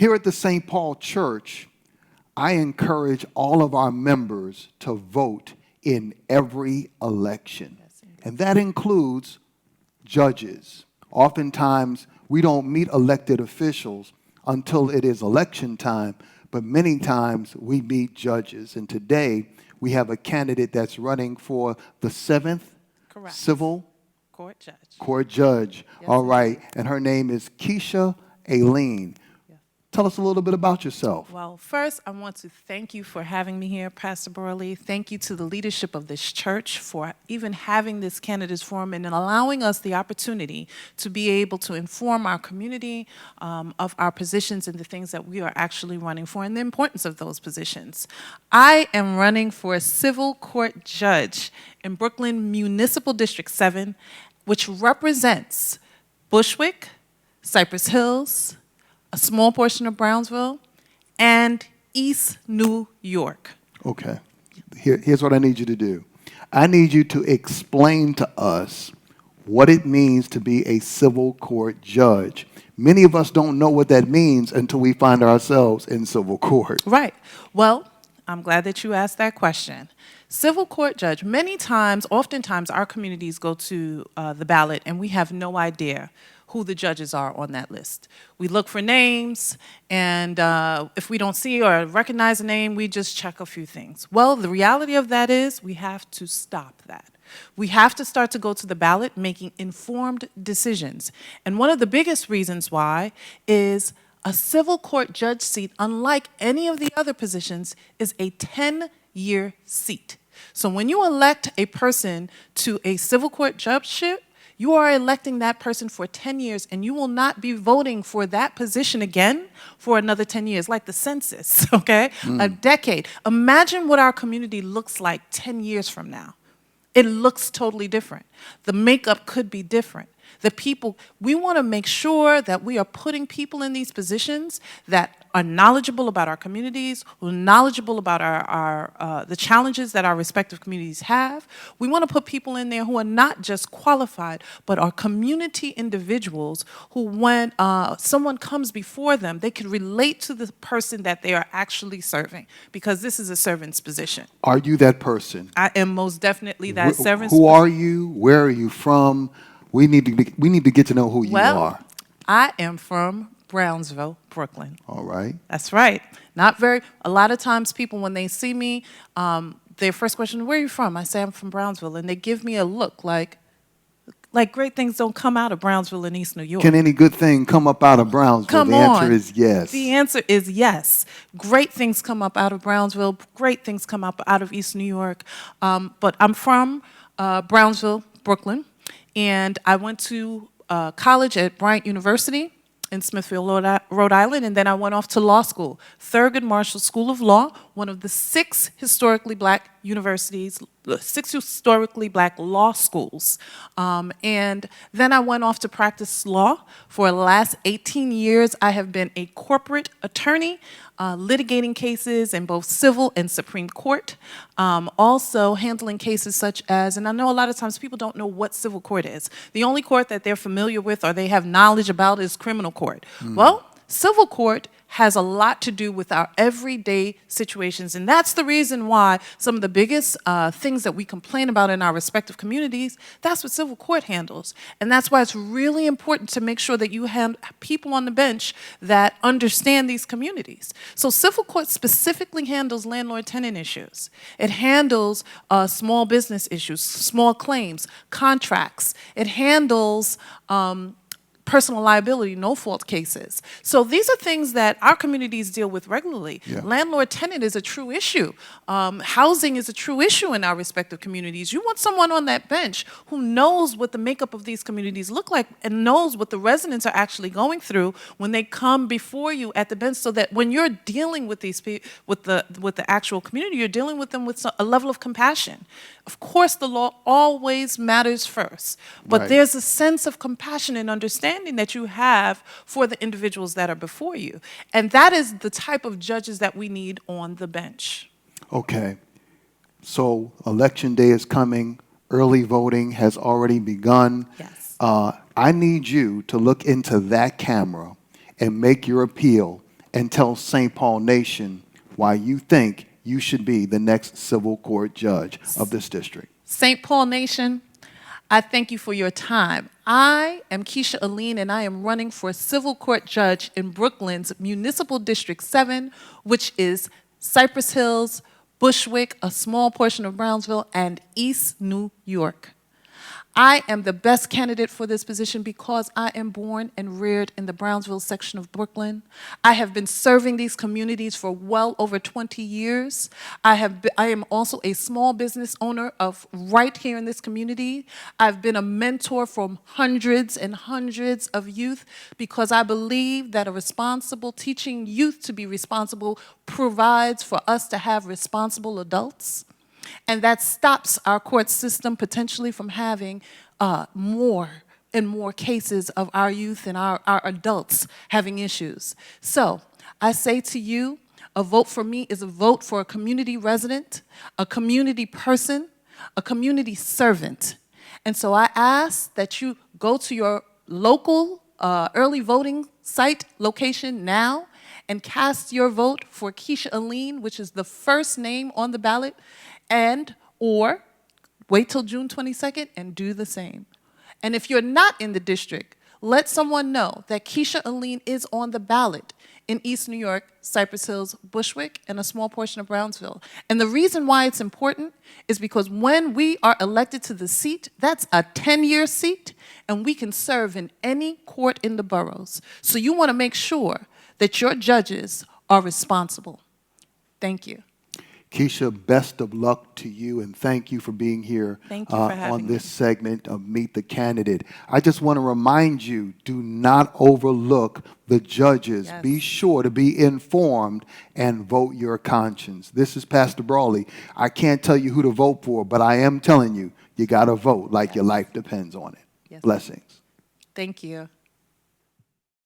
Here at the St. Paul Church, I encourage all of our members to vote in every election. And that includes judges. Oftentimes, we don't meet elected officials until it is election time, but many times we meet judges. And today, we have a candidate that's running for the 7th Correct. Civil Court judge. Court judge. Yes, All right. And her name is Keisha, Alleyne. Tell us a little bit about yourself. Well, first, I want to thank you for having me here, Pastor Brawley. Thank you to the leadership of this church for even having this candidates forum and allowing us the opportunity to be able to inform our community of our positions and the things that we are actually running for and the importance of those positions. I am running for a civil court judge in Brooklyn Municipal District 7, which represents Bushwick, Cypress Hills, a small portion of Brownsville, and East New York. Okay. Here's what I need you to do. I need you to explain to us what it means to be a civil court judge. Many of us don't know what that means until we find ourselves in civil court. Right. Well, I'm glad that you asked that question. Civil court judge, oftentimes our communities go to the ballot and we have no idea who the judges are on that list. We look for names, and if we don't see or recognize a name, we just check a few things. Well, the reality of that is we have to stop that. We have to start to go to the ballot making informed decisions. And one of the biggest reasons why is a civil court judge seat, unlike any of the other positions, is a 10-year seat. So when you elect a person to a civil court judgeship, you are electing that person for 10 years, and you will not be voting for that position again for another 10 years, like the census, okay? A decade. Imagine what our community looks like 10 years from now. It looks totally different. The makeup could be different. The people, we want to make sure that we are putting people in these positions that are knowledgeable about our communities, who are knowledgeable about the challenges that our respective communities have. We want to put people in there who are not just qualified, but are community individuals who, when someone comes before them, they can relate to the person that they are actually serving, because this is a servant's position. Are you that person? I am most definitely that servant's Who position. are you? Where are you from? We need to get to know who you are. I am from Brownsville, Brooklyn. All right. That's right. A lot of times people, when they see me, their first question, where are you from? I say I'm from Brownsville, and they give me a look like great things don't come out of Brownsville and East New York. Can any good thing come up out of Brownsville? The answer is yes. The answer is yes. Great things come up out of Brownsville. Great things come up out of East New York. But I'm from Brownsville, Brooklyn, and I went to college at Bryant University in Smithfield, Rhode Island, and then I went off to law school, Thurgood Marshall School of Law, one of the 6 historically black universities, 6 historically black law schools. And then I went off to practice law. For the last 18 years, I have been a corporate attorney, litigating cases in both civil and Supreme Court, also handling cases such as, and I know a lot of times people don't know what civil court is. The only court that they're familiar with or they have knowledge about is criminal court. Well, civil court has a lot to do with our everyday situations, and that's the reason why some of the biggest things that we complain about in our respective communities, that's what civil court handles. And that's why it's really important to make sure that you have people on the bench that understand these communities. So civil court specifically handles landlord-tenant issues. It handles small business issues, small claims, contracts. It handles personal liability, no-fault cases. So these are things that our communities deal with regularly. Yeah. Landlord-tenant is a true issue. Housing is a true issue in our respective communities. You want someone on that bench who knows what the makeup of these communities look like and knows what the residents are actually going through when they come before you at the bench, so that when you're dealing with these people, with the actual community, you're dealing with them with a level of compassion. Of course, the law always matters first, but Right. there's a sense of compassion and understanding that you have for the individuals that are before you. And that is the type of judges that we need on the bench. Okay. So election day is coming. Early voting has already begun. Yes. I need you to look into that camera and make your appeal and tell St. Paul Nation why you think you should be the next civil court judge of this district. St. Paul Nation, I thank you for your time. I am Keisha Alleyne, and I am running for civil court judge in Brooklyn's Municipal District 7, which is Cypress Hills, Bushwick, a small portion of Brownsville, and East New York. I am the best candidate for this position because I am born and reared in the Brownsville section of Brooklyn. I have been serving these communities for well over 20 years. I am also a small business owner of right here in this community. I've been a mentor for hundreds and hundreds of youth because I believe that a responsible teaching youth to be responsible provides for us to have responsible adults. And that stops our court system potentially from having more and more cases of our youth and our adults having issues. So I say to you, a vote for me is a vote for a community resident, a community person, a community servant. And so I ask that you go to your local early voting site location now and cast your vote for Keisha Alleyne, which is the first name on the ballot, and or wait till June 22nd and do the same. And if you're not in the district, let someone know that Keisha Alleyne is on the ballot in East New York, Cypress Hills, Bushwick, and a small portion of Brownsville. And the reason why it's important is because when we are elected to the seat, that's a 10-year seat, and we can serve in any court in the boroughs. So you want to make sure that your judges are responsible. Thank you. Keisha, best of luck to you, and thank you for being here on this segment of Meet the Candidate. I just want to remind you, do not overlook the judges. Yes. Be sure to be informed and vote your conscience. This is Pastor Brawley. I can't tell you who to vote for, but I am telling you, you got to vote like your life depends on it. Yes. Blessings. Thank you.